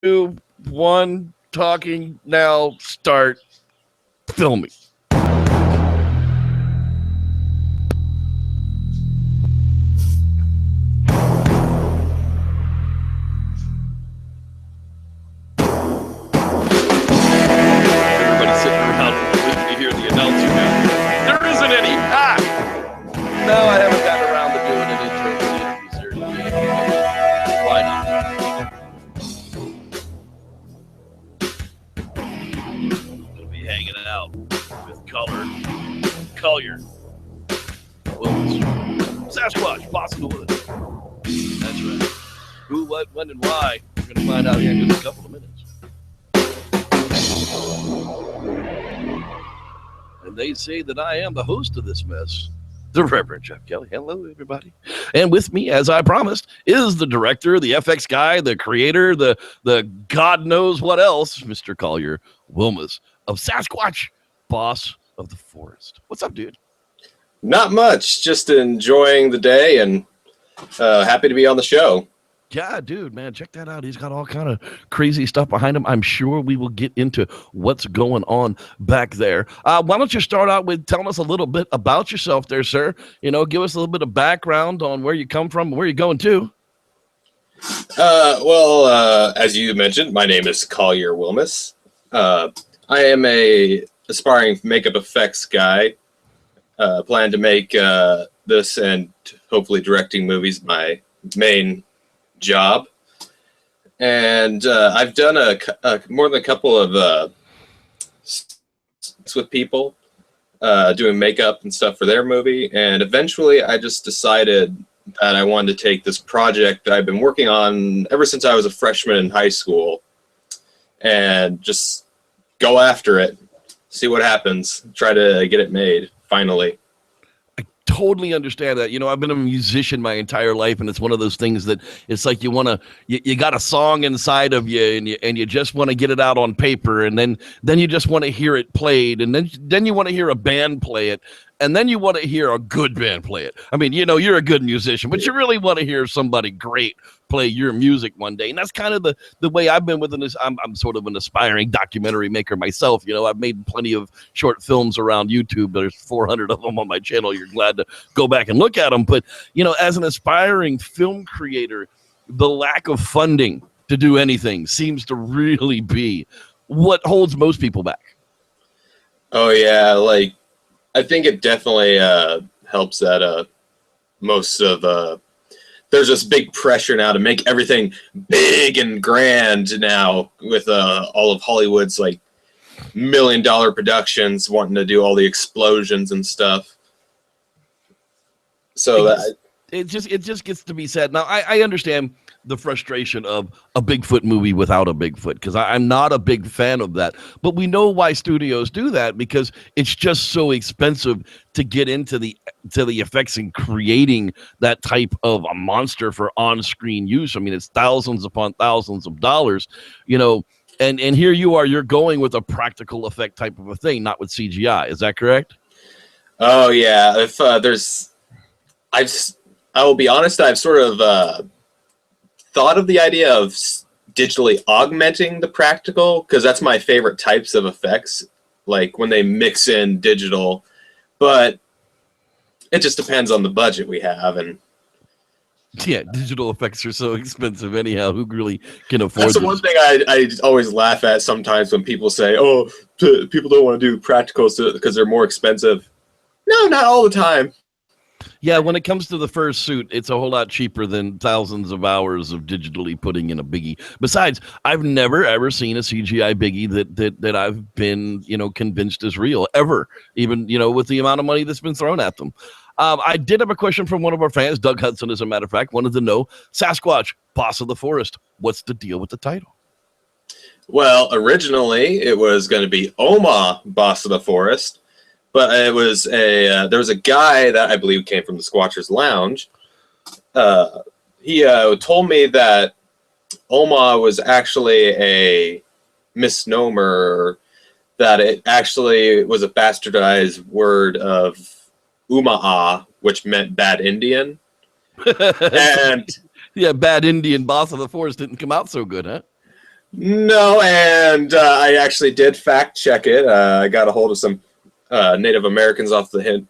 2, 1, talking now, start filming. Everybody's sitting around waiting to hear the announcer now. There isn't any. No, I haven't gotten around to doing an intro interviews here. Why not? Gonna be hanging out with Collier, Sasquatch, boss of the woods. That's right. Who, what, when, and why? We're gonna find out here in just a couple of minutes. And they say that I am the host of this mess, the Reverend Jeff Kelly. Hello, everybody. And with me, as I promised, is the director, the FX guy, the creator, the God knows what else, Mr. Collier Wilmus of Sasquatch, boss of the forest. What's up, dude? Not much. Just enjoying the day and happy to be on the show. Yeah, dude, man, check that out. He's got all kind of crazy stuff behind him. I'm sure we will get into what's going on back there. Why don't you start out with telling us a little bit about yourself there, sir? You know, give us a little bit of background on where you come from and where you're going to. As you mentioned, my name is Collier Wilmus. I am a aspiring makeup effects guy. Plan to make this and hopefully directing movies my main job, and I've done more than a couple of with people doing makeup and stuff for their movie, and eventually I just decided that I wanted to take this project that I've been working on ever since I was a freshman in high school and just go after it, see what happens, try to get it made finally. Totally understand that. You know, I've been a musician my entire life, and it's one of those things that it's like you got a song inside of you, and you just want to get it out on paper, and then you just want to hear it played, and then you want to hear a band play it, and then you want to hear a good band play it. I mean, you know, you're a good musician, but you really want to hear somebody great play your music one day. And that's kind of the way I've been with this. I'm sort of an aspiring documentary maker myself. You know, I've made plenty of short films around YouTube. There's 400 of them on my channel. You're glad to go back and look at them. But, you know, as an aspiring film creator, the lack of funding to do anything seems to really be what holds most people back. Oh, yeah. Like, I think it definitely helps that most of there's this big pressure now to make everything big and grand now with all of Hollywood's like $1 million productions wanting to do all the explosions and stuff. So it just gets to be said. Now, I understand the frustration of a Bigfoot movie without a Bigfoot, because I'm not a big fan of that. But we know why studios do that, because it's just so expensive to get into the effects and creating that type of a monster for on-screen use. I mean, it's thousands upon thousands of dollars, you know. And here you are, you're going with a practical effect type of a thing, not with CGI. Is that correct? Oh yeah. If I will be honest, I've sort of thought of the idea of digitally augmenting the practical, because that's my favorite types of effects, like when they mix in digital, but it just depends on the budget we have. And yeah, digital effects are so expensive anyhow. Who really can afford that's the one thing I always laugh at sometimes when people say, oh, people don't want to do practicals because they're more expensive. No, not all the time. Yeah, when it comes to the fursuit, it's a whole lot cheaper than thousands of hours of digitally putting in a biggie. Besides, I've never ever seen a CGI biggie that I've been, you know, convinced is real ever. Even, you know, with the amount of money that's been thrown at them. I did have a question from one of our fans, Doug Hudson, as a matter of fact, wanted to know, Sasquatch, boss of the forest, what's the deal with the title? Well, originally it was going to be Oma, boss of the forest. But it was there was a guy that I believe came from the Squatcher's Lounge. He told me that Oma was actually a misnomer, that it actually was a bastardized word of Uma'a, which meant bad Indian. And yeah, bad Indian, boss of the forest didn't come out so good, huh? No, and I actually did fact check it. I got a hold of some Native Americans off the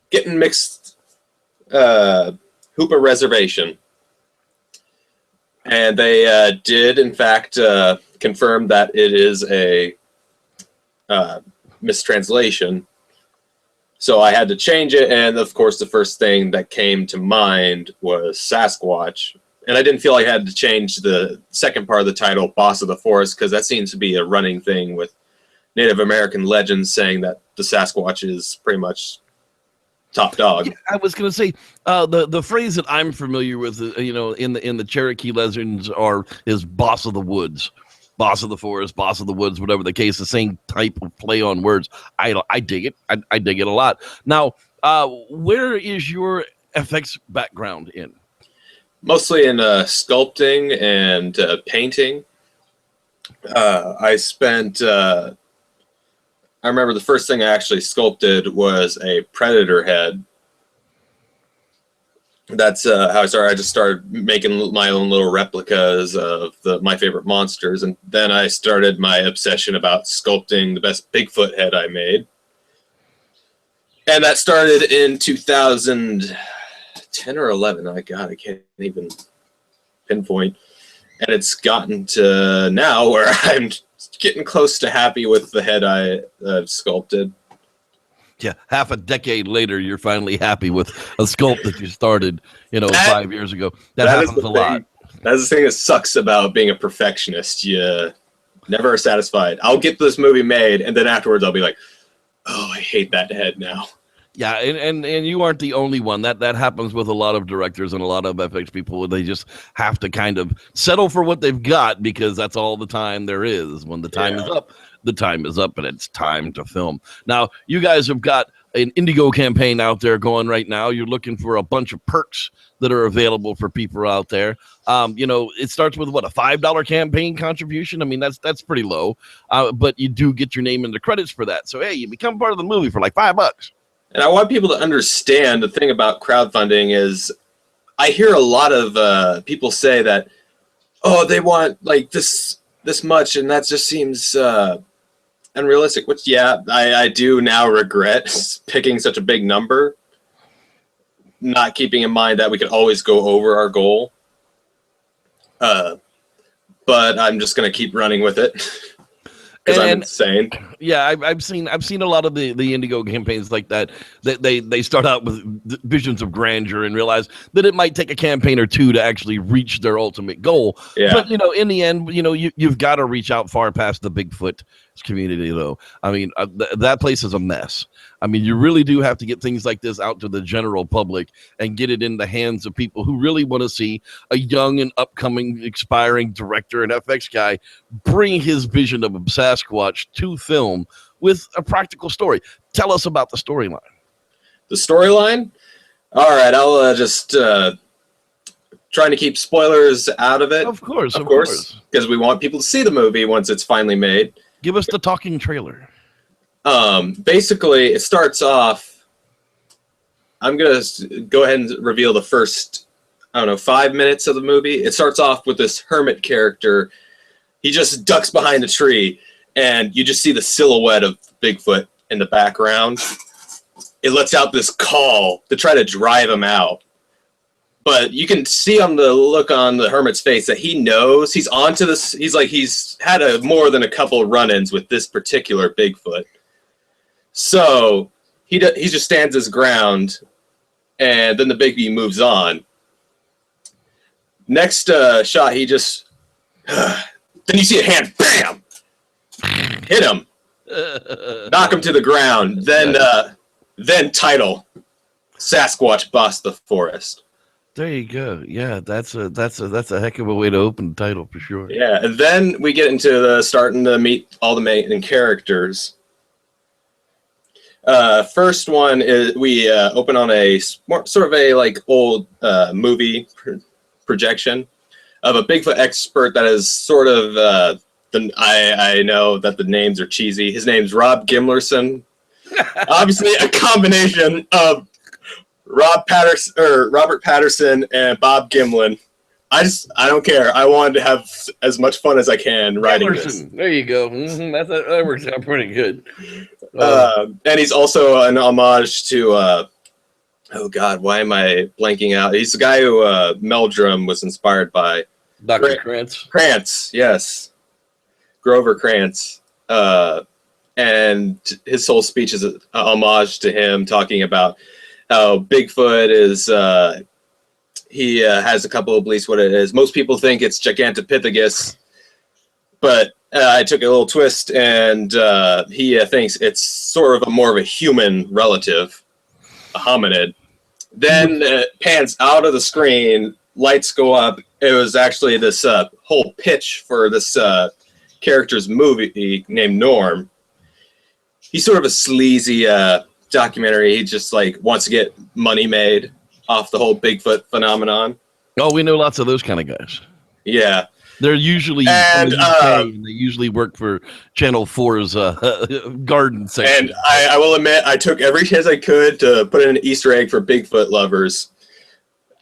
getting mixed Hoopa Reservation. And they did, in fact, confirm that it is a mistranslation. So I had to change it, and of course the first thing that came to mind was Sasquatch. And I didn't feel I had to change the second part of the title, Boss of the Forest, because that seems to be a running thing with Native American legends saying that the Sasquatch is pretty much top dog. Yeah, I was going to say the phrase that I'm familiar with, in the Cherokee legends is boss of the woods, boss of the forest, boss of the woods, whatever the case. The same type of play on words. I dig it. I dig it a lot. Now, where is your FX background in? Mostly in sculpting and painting. I spent. I remember the first thing I actually sculpted was a predator head. That's how I started. I just started making my own little replicas of my favorite monsters, and then I started my obsession about sculpting the best Bigfoot head I made. And that started in 2010 or 11. I can't even pinpoint. And it's gotten to now where I'm getting close to happy with the head I've sculpted. Yeah, half a decade later, you're finally happy with a sculpt that you started, 5 years ago. That happens a lot. That's the thing that sucks about being a perfectionist. You never are satisfied. I'll get this movie made, and then afterwards I'll be like, oh, I hate that head now. Yeah, and you aren't the only one. That happens with a lot of directors and a lot of FX people. They just have to kind of settle for what they've got because that's all the time there is. When the time is up, the time is up, and it's time to film. Now, you guys have got an Indigo campaign out there going right now. You're looking for a bunch of perks that are available for people out there. It starts with what, a $5 campaign contribution. I mean, that's pretty low, but you do get your name in the credits for that. So hey, you become part of the movie for like $5. And I want people to understand the thing about crowdfunding is I hear a lot of people say that, oh, they want like this much, and that just seems unrealistic. Which, yeah, I do now regret picking such a big number, not keeping in mind that we could always go over our goal. But I'm just going to keep running with it. Because I'm insane. Yeah, I've seen a lot of the Indigo campaigns like that. They start out with visions of grandeur and realize that it might take a campaign or two to actually reach their ultimate goal. Yeah. But in the end, you've got to reach out far past the Bigfoot community, though. I mean, that place is a mess. I mean, you really do have to get things like this out to the general public and get it in the hands of people who really want to see a young and upcoming, aspiring director and FX guy bring his vision of Sasquatch to film with a practical story. Tell us about the storyline. The storyline? All right, I'll just trying to keep spoilers out of it. Of course, because we want people to see the movie once it's finally made. Give us the talking trailer. Basically, it starts off. I'm gonna go ahead and reveal the first, 5 minutes of the movie. It starts off with this hermit character. He just ducks behind a tree, and you just see the silhouette of Bigfoot in the background. It lets out this call to try to drive him out. But you can see on the look on the hermit's face that he knows he's onto this. He's had more than a couple run-ins with this particular Bigfoot. So he just stands his ground, and then the Biggie moves on. Next shot, he just then you see a hand, bam, hit him, knock him to the ground. Then title, Sasquatch, Boss of the Forest. There you go. Yeah, that's a heck of a way to open the title for sure. Yeah, and then we get into starting to meet all the main characters. First one is we open on a sort of a old movie projection of a Bigfoot expert that is sort of I know that the names are cheesy. His name's Rob Gimlerson. Obviously, a combination of Robert Patterson and Bob Gimlin. I don't care. I wanted to have as much fun as I can writing this. There you go. That works out pretty good. And he's also an homage to oh God, why am I blanking out? He's the guy who Meldrum was inspired by. Dr. Krantz. Krantz, yes. Grover Krantz. And his whole speech is a homage to him, talking about how Bigfoot is, he has a couple of beliefs what it is. Most people think it's Gigantopithecus, but I took a little twist, and he thinks it's sort of more of a human relative, a hominid. Then it pans out of the screen, lights go up. It was actually this whole pitch for this character's movie named Norm. He's sort of a sleazy documentary. He just like wants to get money made off the whole Bigfoot phenomenon. Oh, we know lots of those kind of guys. Yeah. They're usually and they usually work for Channel 4's garden section. And I will admit, I took every chance I could to put in an Easter egg for Bigfoot lovers.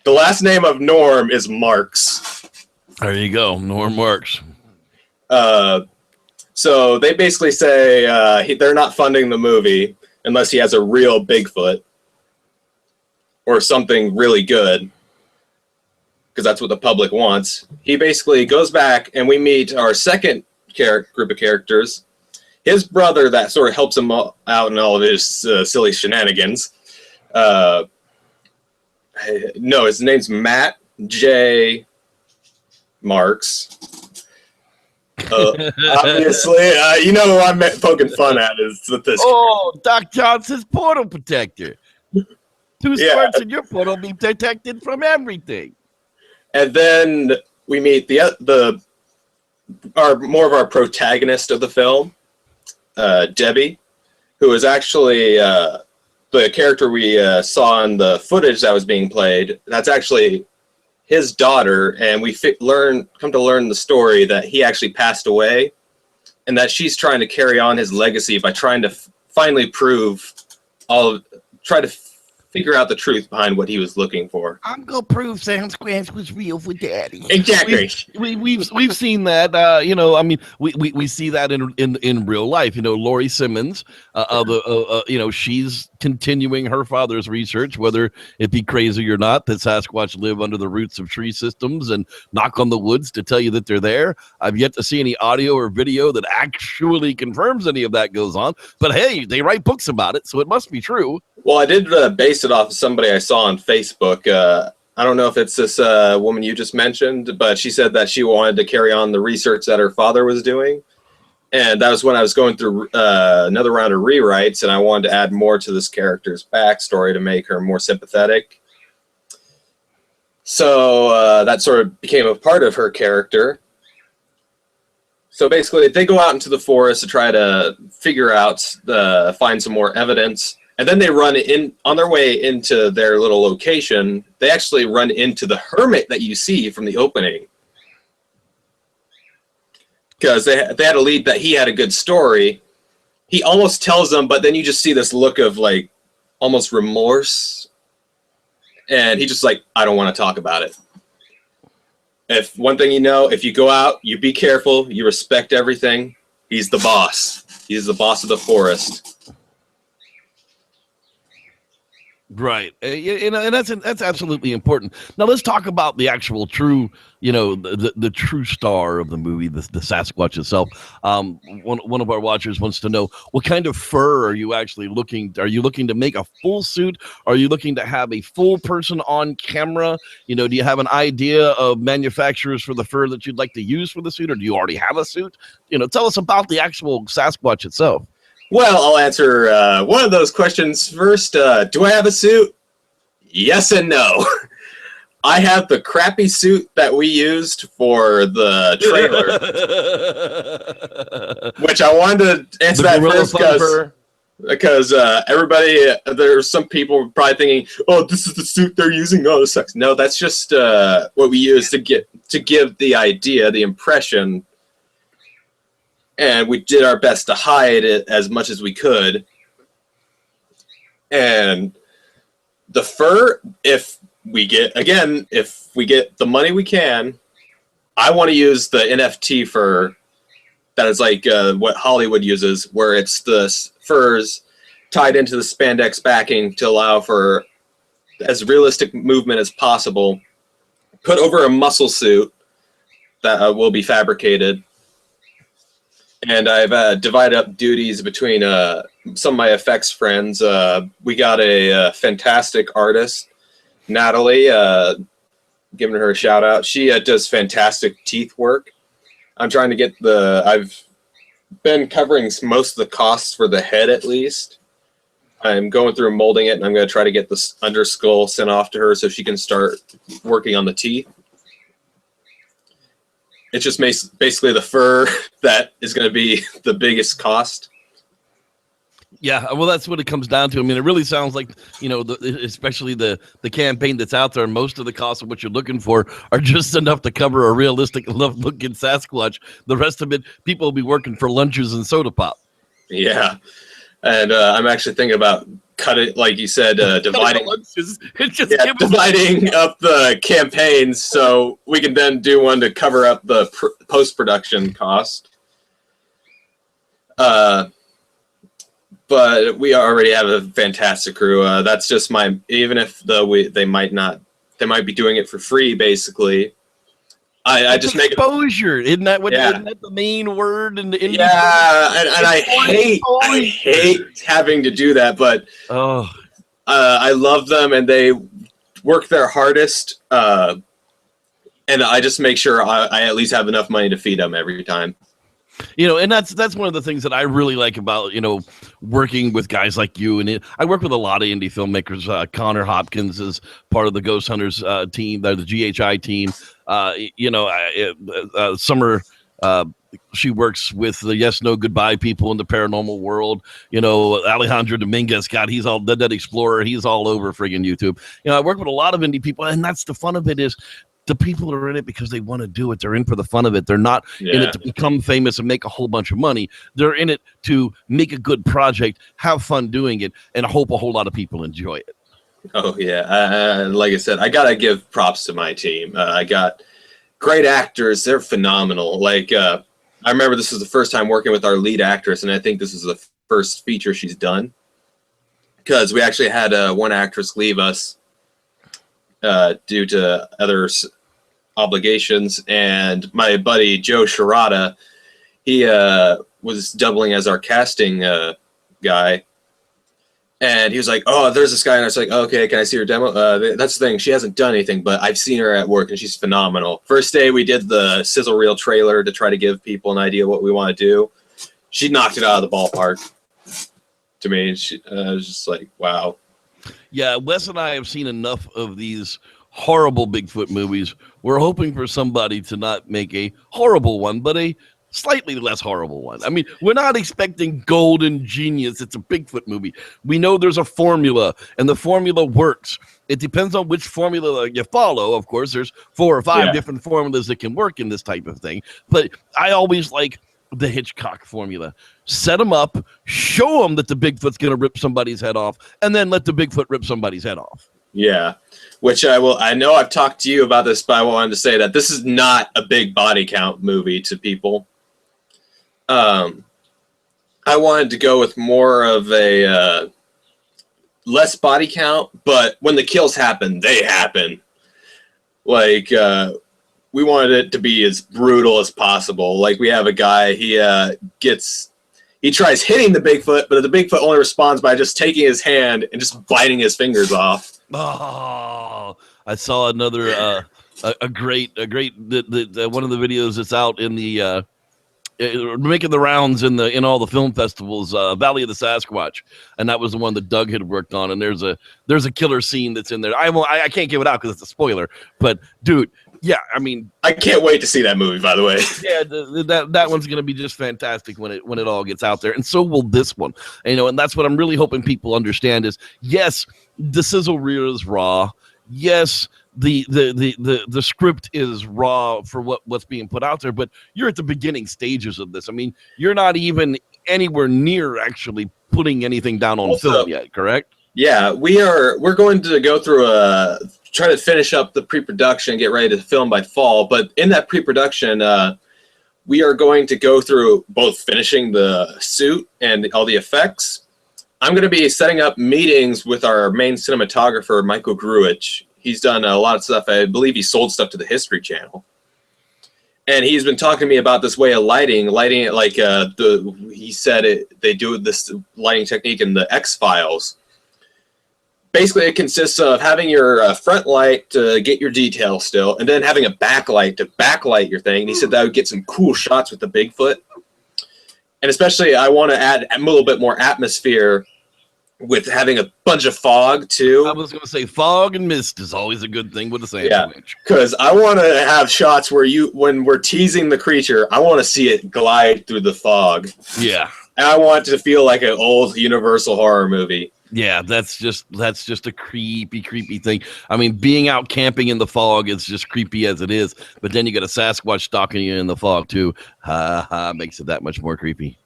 The last name of Norm is Marks. There you go, Norm Marks. So they basically say they're not funding the movie unless he has a real Bigfoot or something really good, because that's what the public wants. He basically goes back, and we meet our second group of characters. His brother that sort of helps him out in all of his silly shenanigans. No, his name's Matt J. Marks. Obviously, you know who I'm poking fun at is with this. Oh, Doc Johnson's portal protector. Two squirts in your portal be protected from everything. And then we meet more of our protagonist of the film, Debbie, who is actually the character we saw in the footage that was being played. That's actually his daughter, and we come to learn the story that he actually passed away, and that she's trying to carry on his legacy by trying to finally try to figure out the truth behind what he was looking for. I'm gonna prove Sasquatch was real for Daddy. Exactly. We've seen that. You know, I mean, we see that in real life. You know, Lori Simmons, you know, she's continuing her father's research, whether it be crazy or not, that Sasquatch live under the roots of tree systems and knock on the woods to tell you that they're there. I've yet to see any audio or video that actually confirms any of that goes on. But hey, they write books about it, so it must be true. Well, I did base it off of somebody I saw on Facebook. I don't know if it's this woman you just mentioned, but she said that she wanted to carry on the research that her father was doing. And that was when I was going through another round of rewrites, and I wanted to add more to this character's backstory to make her more sympathetic. So that sort of became a part of her character. So basically, they go out into the forest to try to figure out, find some more evidence. And then they run in on their way into their little location. They actually run into the hermit that you see from the opening, because they had a lead that he had a good story. He almost tells them, but then you just see this look of like almost remorse, and he just like, I don't want to talk about it. If one thing you know, if you go out, you be careful, you respect everything. He's the boss. He's the boss of the forest. Right, you know, and that's absolutely important. Now let's talk about the actual true, you know, the true star of the movie, the Sasquatch itself. One of our watchers wants to know, what kind of fur are you actually looking? Are you looking to make a full suit? Are you looking to have a full person on camera? You know, do you have an idea of manufacturers for the fur that you'd like to use for the suit, or do you already have a suit? You know, tell us about the actual Sasquatch itself. Well, I'll answer one of those questions first. Do I have a suit? Yes and no. I have the crappy suit that we used for the trailer, which I wanted to answer that first because everybody, there's some people probably thinking, oh, this is the suit they're using. Oh, this sucks. No, that's just what we use to give the idea, the impression. And we did our best to hide it as much as we could. And the fur, if we get, again, if we get the money we can, I want to use the NFT fur that is like what Hollywood uses, where it's the furs tied into the spandex backing to allow for as realistic movement as possible, put over a muscle suit that will be fabricated. And I've divided up duties between some of my effects friends. We got a fantastic artist, Natalie, giving her a shout out. She does fantastic teeth work. I'm trying to get I've been covering most of the costs for the head at least. I'm going through and molding it, and I'm going to try to get this underskull sent off to her so she can start working on the teeth. It's just basically the fur that is going to be the biggest cost. Yeah, well, that's what it comes down to. I mean, it really sounds like, you know, especially the campaign that's out there, most of the costs of what you're looking for are just enough to cover a realistic looking Sasquatch. The rest of it, people will be working for lunches and soda pop. Yeah, and I'm actually thinking about cutting, like you said, dividing up the campaigns so we can then do one to cover up the post-production cost. But we already have a fantastic crew. That's just even if they might be doing it for free, basically. I just make exposure. Isn't that the main word in the industry? Yeah, and I hate having to do that, but I love them and they work their hardest. And I just make sure I at least have enough money to feed them every time. You know, and that's one of the things that I really like about, you know, working with guys like you. And I work with a lot of indie filmmakers. Connor Hopkins is part of the Ghost Hunters team, the GHI team. You know, Summer, she works with the Yes, No, Goodbye people in the paranormal world. You know, Alejandro Dominguez, God, he's all Dead Explorer. He's all over friggin' YouTube. You know, I work with a lot of indie people, and that's the fun of it is the people are in it because they want to do it. They're in for the fun of it. They're not in it to become famous and make a whole bunch of money. They're in it to make a good project, have fun doing it, and hope a whole lot of people enjoy it. Oh, yeah. Like I said, I got to give props to my team. I got great actors. They're phenomenal. Like, I remember this was the first time working with our lead actress, and I think this is the first feature she's done. Because we actually had one actress leave us due to other obligations, and my buddy Joe Shirata, he was doubling as our casting guy, and he was like, "Oh, there's this guy," and I was like, "Okay, can I see her demo?" That's the thing; she hasn't done anything, but I've seen her at work, and she's phenomenal. First day, we did the sizzle reel trailer to try to give people an idea what we want to do. She knocked it out of the ballpark. To me, I was just like, "Wow." Yeah, Wes and I have seen enough of these horrible Bigfoot movies. We're hoping for somebody to not make a horrible one, but a slightly less horrible one. I mean, we're not expecting golden genius. It's a Bigfoot movie. We know there's a formula, and the formula works. It depends on which formula you follow. Of course, there's 4 or 5 different formulas that can work in this type of thing. But I always like the Hitchcock formula. Set them up, show them that the Bigfoot's going to rip somebody's head off, and then let the Bigfoot rip somebody's head off. Yeah, which I know I've talked to you about this, but I wanted to say that this is not a big body count movie to people. I wanted to go with more of a less body count, but when the kills happen, they happen. Like, we wanted it to be as brutal as possible. Like, we have a guy, he tries hitting the Bigfoot, but the Bigfoot only responds by just taking his hand and just biting his fingers off. Oh, I saw another a great one of the videos that's out in the making the rounds in all the film festivals, Valley of the Sasquatch, and that was the one that Doug had worked on. And there's a killer scene that's in there. I can't give it out because it's a spoiler, but dude. Yeah, I mean, I can't wait to see that movie, by the way. Yeah, that one's going to be just fantastic when it all gets out there, and so will this one. And, you know, and that's what I'm really hoping people understand is, yes, the sizzle reel is raw. Yes, the script is raw for what's being put out there, but you're at the beginning stages of this. I mean, you're not even anywhere near actually putting anything down on film yet, correct? Yeah, we're going to go through a try to finish up the pre-production and get ready to film by fall. But in that pre-production, we are going to go through both finishing the suit and all the effects. I'm going to be setting up meetings with our main cinematographer, Michael Gruich. He's done a lot of stuff. I believe he sold stuff to the History Channel. And he's been talking to me about this way of lighting it like he said they do this lighting technique in the X-Files. Basically, it consists of having your front light to get your detail still, and then having a backlight to backlight your thing. And he said that would get some cool shots with the Bigfoot. And especially, I want to add a little bit more atmosphere with having a bunch of fog, too. I was going to say fog and mist is always a good thing with a sandwich. Yeah, because I want to have shots where when we're teasing the creature, I want to see it glide through the fog. Yeah. And I want it to feel like an old Universal horror movie. Yeah, that's just a creepy thing. I mean, being out camping in the fog is just creepy as it is, but then you got a Sasquatch stalking you in the fog too. Makes it that much more creepy.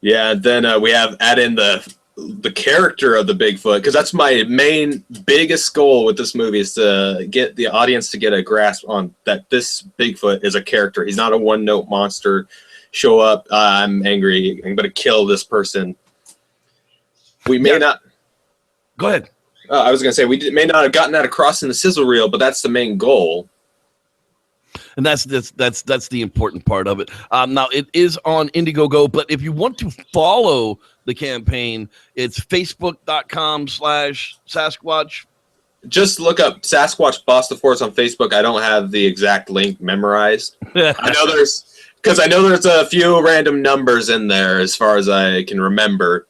Yeah, then we have add in the character of the Bigfoot, because that's my main biggest goal with this movie, is to get the audience to get a grasp on that this Bigfoot is a character. He's not a one-note monster. Show up, I'm angry, I'm going to kill this person. We may not. Go ahead. I was going to say, may not have gotten that across in the sizzle reel, but that's the main goal. And that's the important part of it. Now, it is on Indiegogo, but if you want to follow the campaign, it's facebook.com/Sasquatch. Just look up Sasquatch Boss the Force on Facebook. I don't have the exact link memorized. I know there's a few random numbers in there as far as I can remember.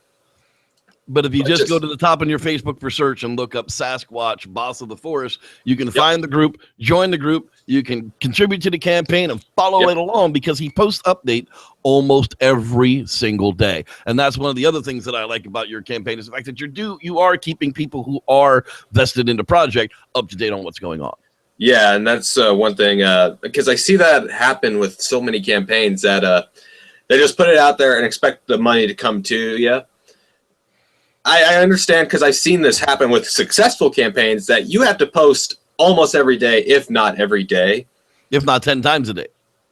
But if you just go to the top in your Facebook for search and look up Sasquatch, Boss of the Forest, you can find the group, join the group. You can contribute to the campaign and follow it along, because he posts update almost every single day. And that's one of the other things that I like about your campaign, is the fact that you are keeping people who are vested in the project up to date on what's going on. Yeah, and that's one thing, because I see that happen with so many campaigns that they just put it out there and expect the money to come to you. I understand, because I've seen this happen with successful campaigns, that you have to post almost every day, if not every day. If not 10 times a day.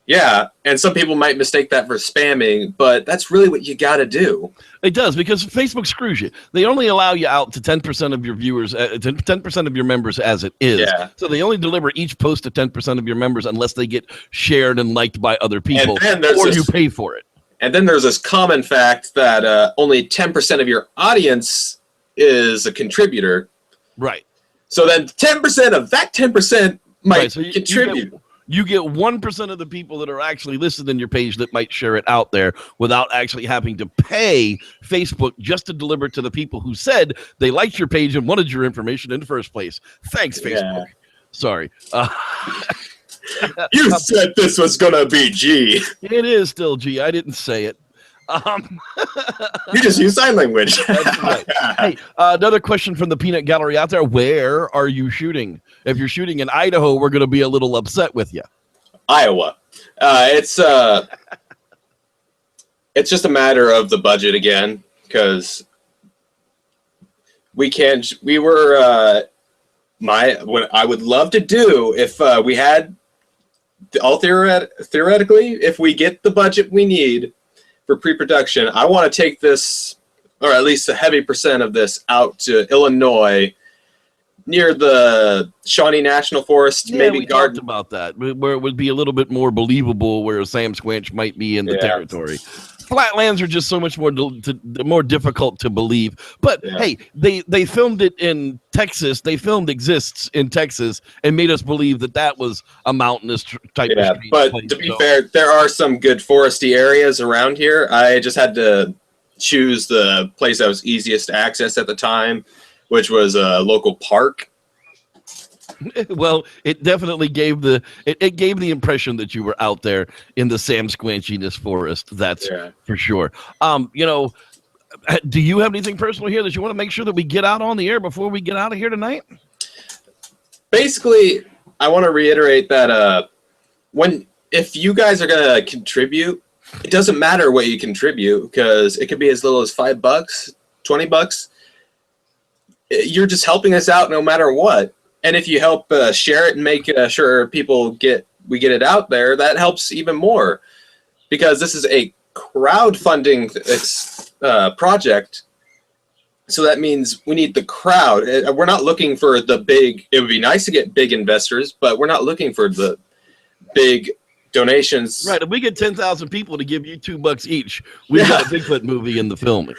Yeah, and some people might mistake that for spamming, but that's really what you got to do. It does, because Facebook screws you. They only allow you out to 10% of your viewers, 10% of your members as it is. Yeah. So they only deliver each post to 10% of your members unless they get shared and liked by other people, or you pay for it. And then there's this common fact that only 10% of your audience is a contributor. Right. So then 10% of that 10% might contribute. You get 1% of the people that are actually listed in your page that might share it out there without actually having to pay Facebook just to deliver it to the people who said they liked your page and wanted your information in the first place. Thanks, Facebook. Sorry. You said this was going to be G. It is still G. I didn't say it. You just use sign language. That's right. Hey, another question from the Peanut Gallery out there. Where are you shooting? If you're shooting in Idaho, we're going to be a little upset with you. Iowa. It's just a matter of the budget again, because what I would love to do if we had theoretically, if we get the budget we need for pre-production, I want to take this, or at least a heavy percent of this, out to Illinois, near the Shawnee National Forest. Yeah, maybe we talked about that, where it would be a little bit more believable, where a Sam Squanch might be in the territory. Flatlands are just so much more difficult to believe. But hey, they filmed it in Texas. They filmed Exists in Texas and made us believe that was a mountainous type of street. But to be fair, there are some good foresty areas around here. I just had to choose the place that was easiest to access at the time, which was a local park. Well, it definitely gave the impression that you were out there in the Sam Squanchiness forest. That's for sure. Do you have anything personal here that you want to make sure that we get out on the air before we get out of here tonight? Basically, I want to reiterate that if you guys are going to contribute, it doesn't matter what you contribute, because it could be as little as $5, $20. You're just helping us out no matter what. And if you help share it and make sure we get it out there, that helps even more, because this is a crowdfunding project. So that means we need the crowd. We're not looking for the big. It would be nice to get big investors, but we're not looking for the big donations. Right. If we get 10,000 people to give you $2 each, we've got a Bigfoot movie in the filming.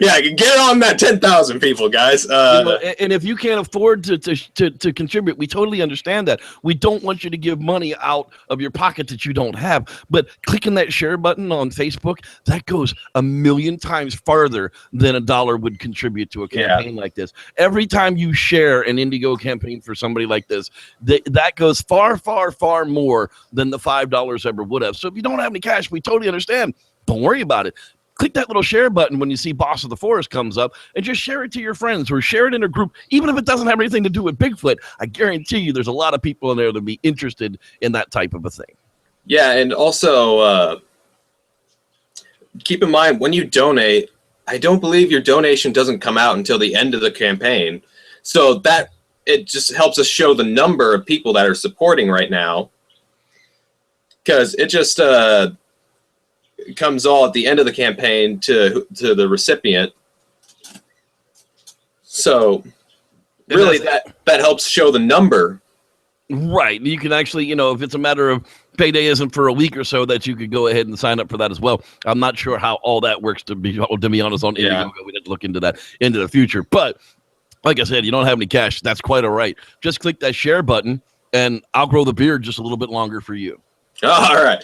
Yeah, get on that 10,000 people, guys. And if you can't afford to contribute, we totally understand that. We don't want you to give money out of your pocket that you don't have. But clicking that share button on Facebook, that goes a million times farther than $1 would contribute to a campaign like this. Every time you share an Indigo campaign for somebody like this, that goes far, far, far more than the $5 ever would have. So if you don't have any cash, we totally understand. Don't worry about it. Click that little share button when you see Boss of the Forest comes up, and just share it to your friends or share it in a group. Even if it doesn't have anything to do with Bigfoot, I guarantee you there's a lot of people in there that'll be interested in that type of a thing. Yeah, and also keep in mind, when you donate, I don't believe your donation doesn't come out until the end of the campaign. So that it just helps us show the number of people that are supporting right now, because it just it comes all at the end of the campaign to the recipient. So really that helps show the number. Right. You can actually, if it's a matter of payday isn't for a week or so, that you could go ahead and sign up for that as well. I'm not sure how all that works, to be honest, on Indiegogo. We didn't look into that into the future. But like I said, you don't have any cash. That's quite all right. Just click that share button, and I'll grow the beard just a little bit longer for you. All right.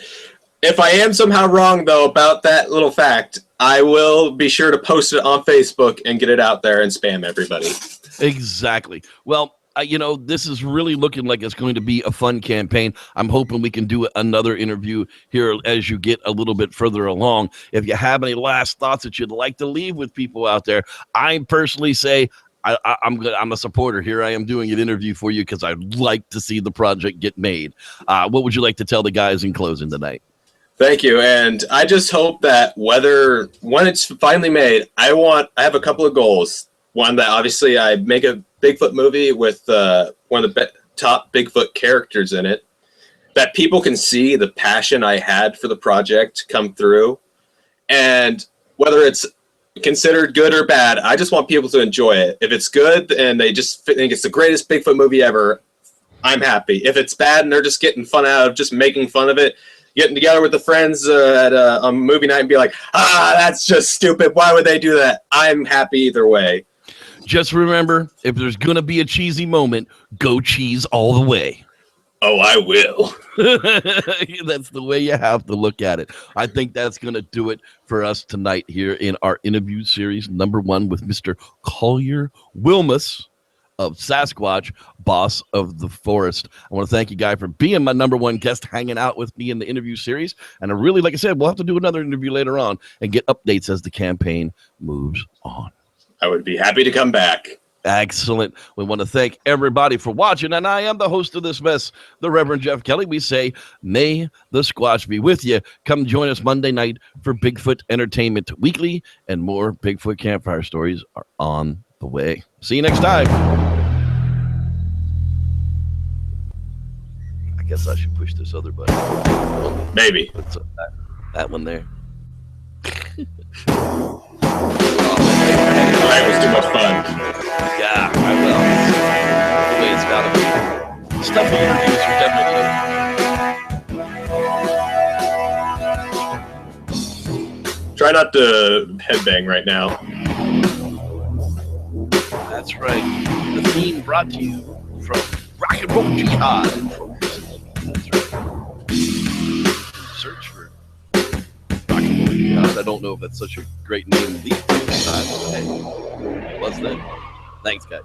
If I am somehow wrong, though, about that little fact, I will be sure to post it on Facebook and get it out there and spam everybody. Exactly. Well, this is really looking like it's going to be a fun campaign. I'm hoping we can do another interview here as you get a little bit further along. If you have any last thoughts that you'd like to leave with people out there, I personally say I'm a supporter. Here I am doing an interview for you because I'd like to see the project get made. What would you like to tell the guys in closing tonight? Thank you. And I just hope that when it's finally made, I have a couple of goals. One, that obviously I make a Bigfoot movie with one of the top Bigfoot characters in it, that people can see the passion I had for the project come through. And whether it's considered good or bad, I just want people to enjoy it. If it's good and they just think it's the greatest Bigfoot movie ever, I'm happy. If it's bad and they're just getting fun out of just making fun of it, getting together with the friends at a movie night and be like, that's just stupid. Why would they do that? I'm happy either way. Just remember, if there's going to be a cheesy moment, go cheese all the way. Oh, I will. That's the way you have to look at it. I think that's going to do it for us tonight here in our interview series #1 with Mr. Collier Wilmus of Sasquatch, Boss of the Forest. I want to thank you, Guy, for being my #1 guest, hanging out with me in the interview series. And I really, like I said, we'll have to do another interview later on and get updates as the campaign moves on. I would be happy to come back. Excellent. We want to thank everybody for watching, and I am the host of this mess, the Reverend Jeff Kelly. We say, may the Squatch be with you. Come join us Monday night for Bigfoot Entertainment Weekly, and more Bigfoot campfire stories are on the way. See you next time. I guess I should push this other button. Maybe. What's that one there? That was too much fun. Yeah, I will. The way it's gotta be. Stuff the interviews are definitely. Try not to headbang right now. That's right. The theme brought to you from Rock and Roll Jihad. That's right. Search for Rock and Roll Jihad. I don't know if that's such a great name these days. Hey, what's that? Thanks, guys.